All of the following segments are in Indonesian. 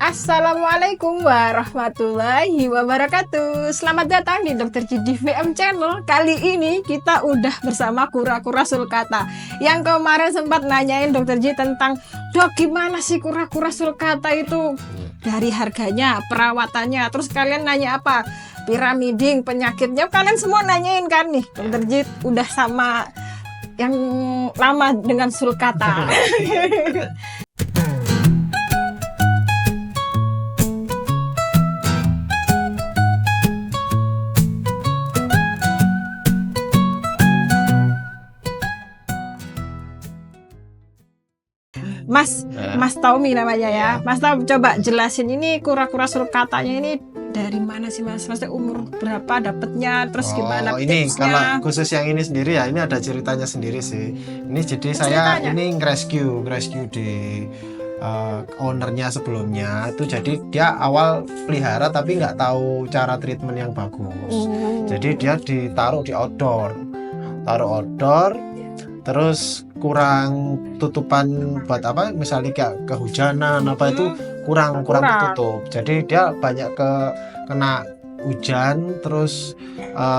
Assalamualaikum warahmatullahi wabarakatuh. Selamat datang di Dr. Ji VM Channel. Kali ini kita udah bersama kura-kura sulcata. Yang kemarin sempat nanyain Dr. Ji tentang, dok gimana sih kura-kura sulcata itu? Dari harganya, perawatannya. Terus kalian nanya apa? Piramiding, penyakitnya. Kalian semua nanyain kan nih. Dr. Ji udah sama yang lama dengan sulcata. Mas Tommy namanya ya. Mas Tommy coba jelasin ini kura-kura sulcatanya ini dari mana sih Mas? Maksudnya umur berapa dapatnya? Terus gimana ini tipsnya? Kalau khusus yang ini sendiri ya, ini ada ceritanya sendiri sih. Ini jadi saya ini rescue di ownernya sebelumnya itu, jadi dia awal pelihara tapi nggak tahu cara treatment yang bagus. Jadi dia ditaruh di outdoor, terus kurang tutupan buat apa, misalnya kayak kehujanan apa itu kurang tertutup, jadi dia banyak kena hujan, terus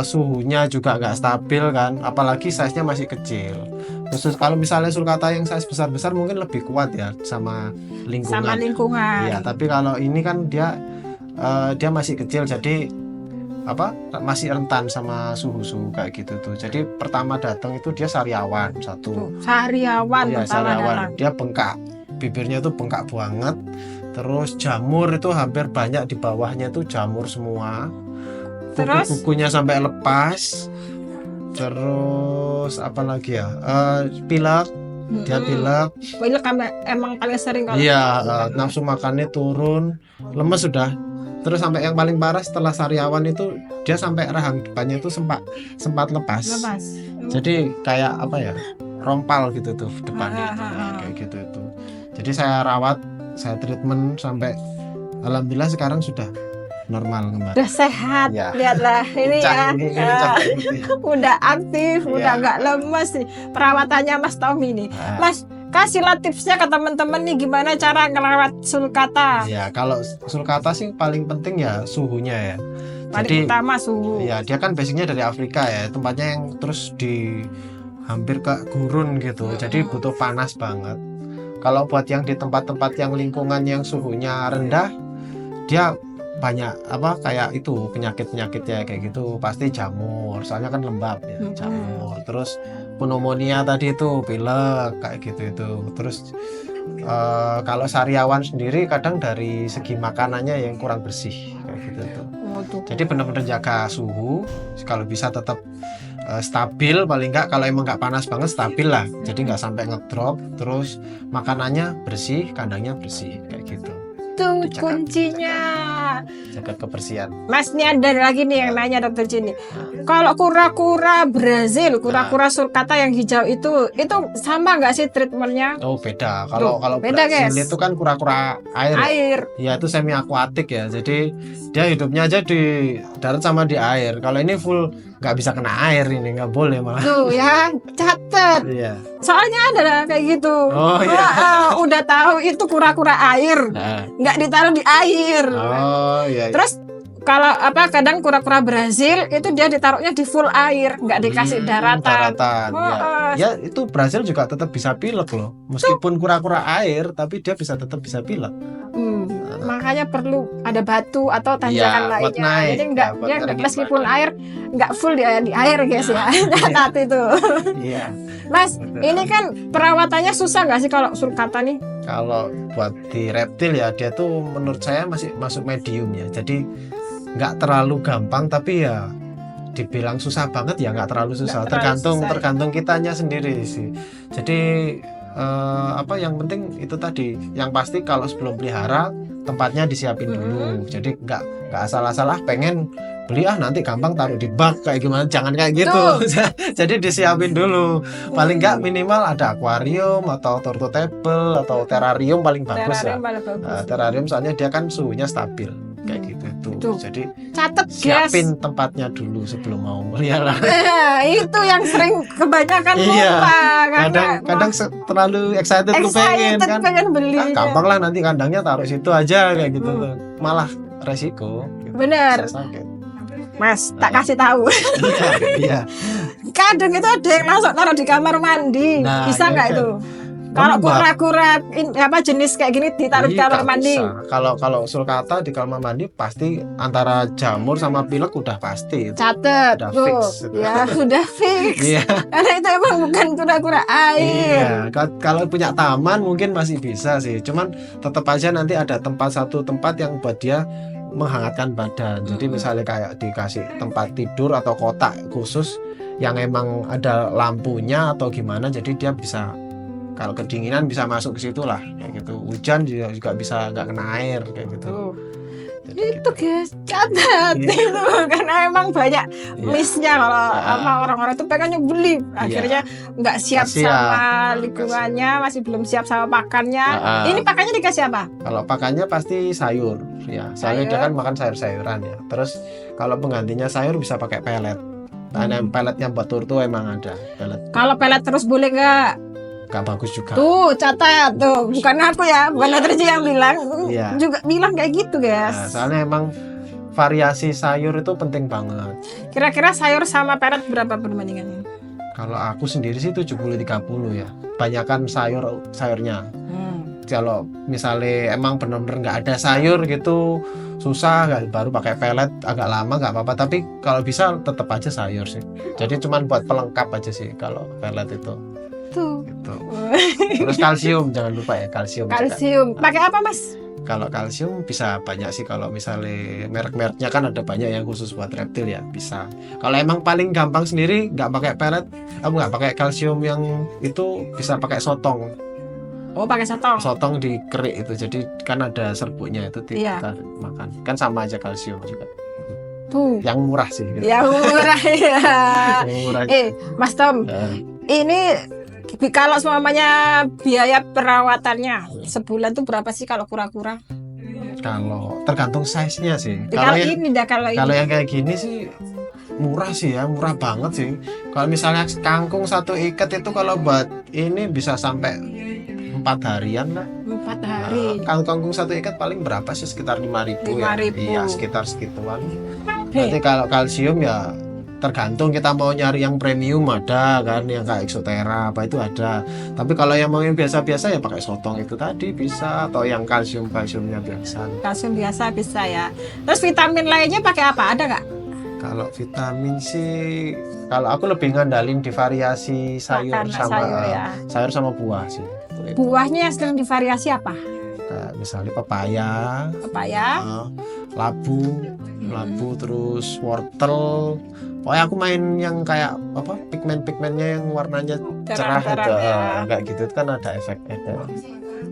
suhunya juga nggak stabil kan, apalagi size-nya masih kecil. Khusus kalau misalnya sulcata yang size besar mungkin lebih kuat ya sama lingkungan. Ya, tapi kalau ini kan dia masih kecil, jadi masih rentan sama suhu kayak gitu tuh. Jadi pertama datang itu dia sariawan satu. Sariawan. Dia bengkak, bibirnya tuh bengkak banget. Terus jamur itu hampir banyak di bawahnya tuh jamur semua. Kuku-kukunya sampai lepas. Terus apa lagi ya? Pilek. Dia pilek emang paling sering kalau. Iya, nafsu makannya turun, lemes sudah. Terus sampai yang paling parah setelah sariawan itu dia sampai rahang depannya itu sempat lepas. Jadi kayak apa ya, rompal gitu tuh depannya kayak gitu itu. Jadi saya rawat, saya treatment sampai alhamdulillah sekarang sudah normal kembali. Udah sehat, ya. Lihatlah ini udah aktif, udah nggak lemes nih. Perawatannya Mas Tommy nih, Mas. Kasihlah tipsnya ke teman-teman nih gimana cara ngerawat sulcata. Ya, kalau sulcata sih paling penting ya suhunya ya. Paling utama suhu. Ya, dia kan basicnya dari Afrika ya, tempatnya yang terus di hampir ke gurun gitu. Jadi butuh panas banget. Kalau buat yang di tempat-tempat yang lingkungan yang suhunya rendah, dia banyak kayak itu penyakit-penyakitnya kayak gitu, pasti jamur, soalnya kan lembab ya, jamur. Terus pneumonia tadi itu, pilek kayak gitu itu. Terus kalau sariawan sendiri kadang dari segi makanannya yang kurang bersih kayak gitu tuh. Jadi benar-benar jaga suhu, kalau bisa tetap stabil, paling enggak kalau emang nggak panas banget stabil lah, jadi nggak sampai ngedrop. Terus makanannya bersih, kandangnya bersih kayak gitu. Itu kuncinya, jaga kebersihan. Mas, ini ada lagi nih yang nanya Dokter Ji. Kalau kura-kura Brazil, kura-kura sulcata yang hijau itu sama nggak sih treatmentnya? Oh, beda. Kalau beda, Brazil guys. itu kan kura-kura air. Ya, itu semi akuatik ya. Jadi dia hidupnya aja di darat sama di air. Kalau ini full nggak bisa kena air, ini nggak boleh malah. Tuh ya, catet. Iya. Soalnya ada kayak gitu. Oh iya. Udah tahu itu kura-kura air, nggak ditaruh di air. Oh iya. Terus kalau kadang kura-kura Brazil itu dia ditaruhnya di full air, nggak dikasih daratan. Ya itu Brazil juga tetap bisa pilek loh, meskipun kura-kura air tapi dia tetap bisa pilek. Makanya perlu ada batu atau tanjakan lainnya. Jadi nggak meskipun air nggak full di air guys ya. Hati itu. Iya. Mas, ini kan perawatannya susah nggak sih kalau sulcata nih? Kalau buat di reptil ya, dia tuh menurut saya masih masuk medium ya. Jadi nggak terlalu gampang, tapi ya dibilang susah banget ya nggak terlalu susah. Tergantung kitanya sendiri sih. Jadi yang penting itu tadi, yang pasti kalau sebelum pelihara tempatnya disiapin dulu. Jadi nggak asal-asal pengen beli nanti gampang taruh di bak kayak gimana, jangan kayak gitu. Jadi disiapin dulu, paling nggak minimal ada akuarium atau turtle atau terrarium paling bagus ya. Terrarium soalnya dia kan suhunya stabil kayak gitu. gitu. Tuh. Jadi Catet guys. siapin tempatnya dulu sebelum mau melihara. Itu yang sering kebanyakan Iya. lupa karena Kadang terlalu excited tuh pengen kan. pengen beli. Gampang lah, nanti kandangnya taruh situ aja kayak gitu Hmm. tuh. Malah resiko. Gitu. Bener. Bisa sakit. Mas, tak kasih tahu. Iya. Kadang itu ada yang langsung taruh di kamar mandi. Nah, Bisa iya nggak kan. itu? Kalau Membuat- kura-kura apa jenis kayak gini ditaruh di Iya, kamar nggak mandi. bisa. Kalau sulcata di kamar mandi pasti antara jamur sama pilek udah pasti. Catet Udah tuh. fix itu. Ya, sudah fix. Iya. Karena itu emang bukan kura-kura air. Iya, kalau punya taman mungkin masih bisa sih. Cuman tetap aja nanti ada satu tempat yang buat dia menghangatkan badan. Jadi misalnya kayak dikasih tempat tidur atau kotak khusus yang emang ada lampunya atau gimana, jadi dia bisa, kalau kedinginan bisa masuk ke situ lah kayak gitu. Hujan juga bisa nggak kena air kayak gitu. Tuh. Jadi Itu guys, catat Iya. itu karena emang banyak Iya. missnya kalau Ah. apa orang-orang itu pengennya beli, akhirnya nggak siap Nggak siap. sama lingkungannya, masih belum siap sama pakannya. Ah. Ini pakannya dikasih apa? Kalau pakannya pasti sayur ya. Soalnya dia Sayur. kan makan sayur-sayuran ya. Terus kalau penggantinya sayur bisa pakai pelet. Ada peletnya buat turtu emang ada pelet. Kalau pelet terus boleh nggak? Gak bagus juga. Tuh catat tuh, bukan aku ya, bukan Dr. Ji yang bilang, Iya. juga bilang kayak gitu Nah, guys. soalnya emang variasi sayur itu penting banget. Kira-kira sayur sama pelet berapa perbandingannya? Kalau aku sendiri sih 70-30 ya. Banyakan sayurnya. Kalau misalnya emang benar-benar nggak ada sayur gitu, susah, nggak, baru pakai pelet agak lama nggak apa-apa. Tapi kalau bisa tetap aja sayur sih. Jadi cuman buat pelengkap aja sih kalau pelet itu. Tuh. Gitu. Terus kalsium, jangan lupa ya kalsium. juga. Kalsium. Pakai apa mas? Kalau kalsium bisa banyak sih, kalau misalnya merek-mereknya kan ada banyak yang khusus buat reptil ya, bisa. Kalau emang paling gampang sendiri nggak pakai pelet, nggak pakai kalsium yang itu, bisa pakai sotong. Oh pakai sotong. Sotong dikerik itu, jadi kan ada serbuknya itu Iya. kita makan. Kan sama aja kalsium juga. Tuh. Yang murah sih. Gitu. Ya murah ya. Yang murah. Mas Tom, Ya. ini kalau semuanya biaya perawatannya sebulan tuh berapa sih kalau kura-kura? Kalau tergantung size-nya sih. Kalau yang- ini dah kalau Kalau ini. yang kayak gini sih murah sih ya, murah banget sih. Kalau misalnya kangkung satu ikat itu kalau buat ini bisa sampai 4 harian lah. 4 hari. Kangkung satu ikat paling berapa sih? Sekitar 5.000 ya. 5.000. Iya, sekitar segituan. Hei. Nanti kalau kalsium ya tergantung kita mau nyari yang premium, ada kan yang kayak Exotera apa itu ada. Tapi kalau yang mau yang biasa-biasa ya pakai sotong itu tadi bisa, atau yang kalsiumnya biasa. Kalsium biasa bisa ya. Terus vitamin lainnya pakai apa? Ada nggak? Kalau vitamin sih, kalau aku lebih ngandalin di variasi sayur Makan sama sayur ya. sayur sama buah sih. Buahnya yang sering divariasi apa? Kayak misalnya pepaya, Pepaya, labu terus wortel. Pokoknya aku main yang kayak apa, pigmennya yang warnanya cerah itu, terang-terang ya. kayak gitu itu kan ada efeknya.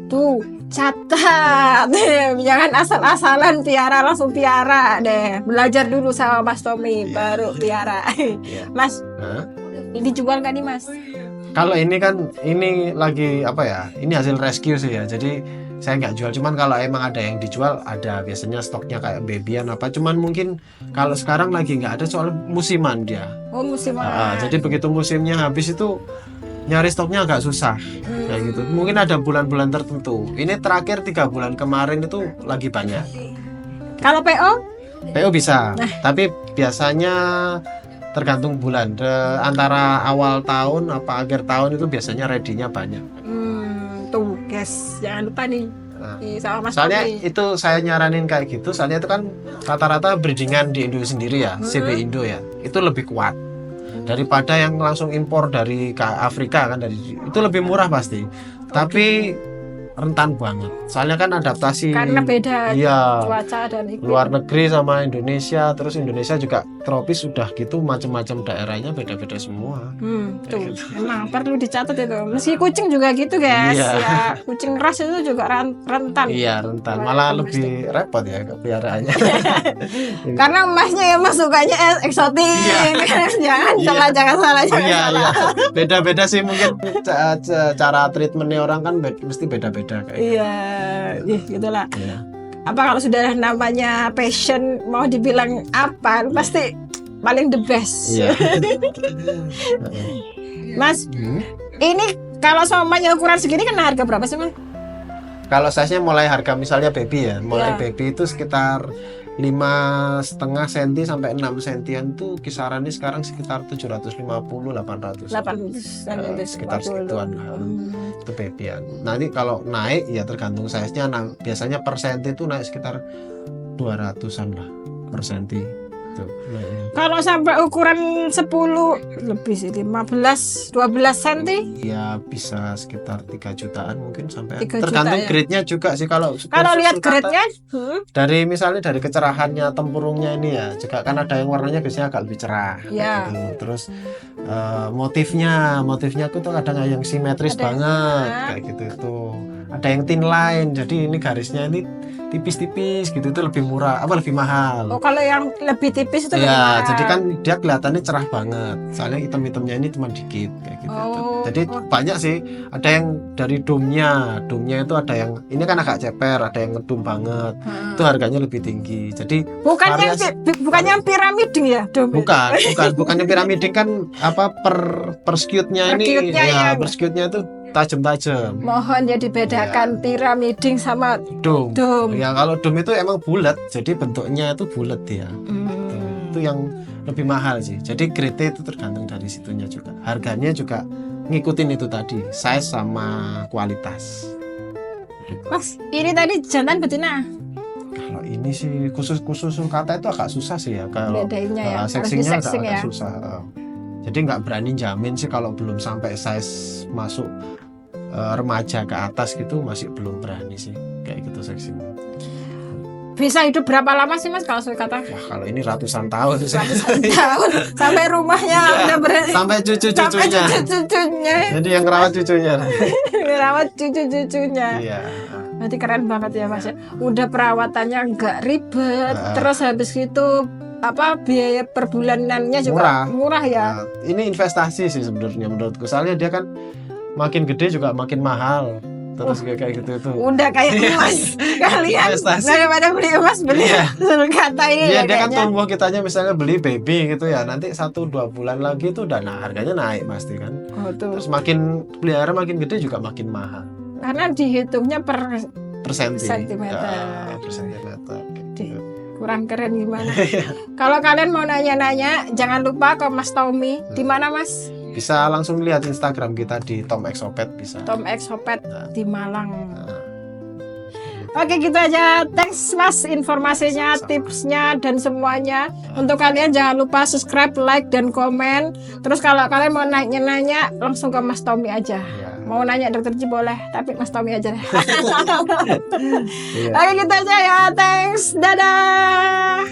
Tuh catat. Jangan asal-asalan piara, langsung piara deh. Belajar dulu sama Mas Tommy, baru piara. Iya. Mas, Hah? ini dijual nggak nih Mas? Kalau ini kan ini lagi apa ya? Ini hasil rescue sih ya. Jadi saya nggak jual. Cuman kalau emang ada yang dijual, ada biasanya stoknya kayak babyan apa. Cuman mungkin kalau sekarang lagi nggak ada soal musiman dia. Oh musiman. Jadi begitu musimnya habis itu nyari stoknya agak susah kayak gitu. Mungkin ada bulan-bulan tertentu. Ini terakhir 3 bulan kemarin itu lagi banyak. Kalau PO? PO bisa, tapi biasanya tergantung bulan. Antara awal tahun apa akhir tahun itu biasanya ready-nya banyak. Tuh guys, jangan lupa nih. Nah, Nih, sama Mas soalnya Tommy. itu saya nyaranin kayak gitu, soalnya itu kan rata-rata breedingan di Indo sendiri ya, CB Indo ya, itu lebih kuat daripada yang langsung impor dari Afrika kan, dari itu lebih murah pasti, tapi rentan banget. Soalnya kan adaptasi Karena beda iya, cuaca dan iklim. luar negeri sama Indonesia, terus Indonesia juga tropis udah gitu, macam-macam daerahnya beda-beda semua. Tuh, emang perlu dicatat itu. Meski kucing juga gitu guys. Iya. Ya, kucing ras itu juga rentan. Iya rentan, Buat malah domestik. lebih repot ya peliharaannya. Karena emasnya ya mas sukanya eksotik. Iya. Jangan salah, jangan Iya, salah. iya. Beda-beda sih mungkin cara treatmentnya orang kan mesti beda-beda kayak gitu. Iya, gitulah. Iya. apa kalau sudah namanya passion mau dibilang apa pasti paling the best. Iya. Mas, ini kalau somanya ukuran segini kan harga berapa sih, Mas? Kalau size-nya mulai harga misalnya baby ya, mulai Ya. baby itu sekitar 5,5 cm sampai 6 cm tuh kisarannya sekarang sekitar 750-800. 800 Sekitar segituan lah. Itu babyan. Nanti kalau naik ya tergantung size-nya. Nah, biasanya per senti itu naik sekitar 200-an lah per senti. Tuh, naiknya. Kalau sampai ukuran 10 lebih sih 15 12 cm. Ya bisa sekitar 3 jutaan mungkin sampai 3 tergantung juta ya. grade-nya juga sih kalau Lihat sulcata. grade-nya, Dari misalnya dari kecerahannya tempurungnya ini ya, juga kan ada yang warnanya biasanya agak lebih cerah kayak Ya. gitu. Terus motifnya aku tuh kadang yang simetris Ada yang banget flat. kayak gitu tuh. Ada yang thin line, jadi ini garisnya ini tipis-tipis gitu, itu lebih murah lebih mahal. oh kalau yang lebih tipis itu lebih Ya, mahal. jadi kan dia kelihatannya cerah banget. Soalnya hitam-hitamnya ini cuma dikit kayak gitu. Oh. Jadi banyak sih. Ada yang dari domnya itu ada yang ini kan agak ceper, ada yang ngedum banget. Itu harganya lebih tinggi. Jadi Bukannya variasi- bukannya piramiding ya, Dom? bukannya piramiding kan apa per skewed-nya Per ini skewed-nya ya, yang- per skewed-nya itu tajam-tajam. Mohon ya dibedakan piramiding sama Dom. dom. Ya kalau dom itu emang bulat, jadi bentuknya itu bulat dia. Itu yang lebih mahal sih. Jadi grade itu tergantung dari situnya juga. Harganya juga ngikutin itu tadi, size sama kualitas. Mas, ini tadi jantan betina. Kalau ini sih khusus sulcata itu agak susah sih ya. Kalau Bedainnya ya, harus seksinya diseksing agak ya. susah. Jadi nggak berani jamin sih kalau belum sampai size masuk remaja ke atas gitu, masih belum berani sih kayak gitu seksinya. Bisa hidup berapa lama sih Mas kalau sulcata? Wah, kalau ini ratusan tahun sih. Ratusan tahun sampai rumahnya udah berani Sampai sampai cucu-cucunya. cucu-cucunya Jadi yang rawat cucunya. merawat cucu-cucunya. Iya. Berarti keren banget ya Mas ya. Udah perawatannya nggak ribet, Nah. terus habis itu apa biaya per bulanannya juga murah ya. Nah, ini investasi sih sebenarnya menurutku. Soalnya dia kan makin gede juga makin mahal. Terus kayak gitu itu. Udah kayak emas kalian Investasi. daripada beli emas beli Iya. sulcata ini Iya, ya dia kan kayaknya. tumbuh kitanya misalnya beli baby gitu ya. Nanti 1-2 bulan lagi itu udah harganya naik pasti kan. Oh, tuh. Terus makin pelihara makin gede juga makin mahal. Karena dihitungnya per Per senti. Sentimeter. Ya, per sentimeter. kayak gitu. kurang keren gimana. Iya. Kalau kalian mau nanya-nanya jangan lupa ke Mas Tommy. Di mana Mas? Bisa langsung lihat Instagram kita di Tom Exopet bisa. Tom X Hopet Nah. di Malang. Nah, Oke gitu aja. Thanks Mas informasinya, Sama. tipsnya dan semuanya. Untuk kalian jangan lupa subscribe, like dan komen. Terus kalau kalian mau nanya-nanya langsung ke Mas Tommy aja. iya. Mau nanya Dokter Ji boleh, tapi Mas Tommy aja. Iya. Oke gitu aja ya. Thanks. Dadah.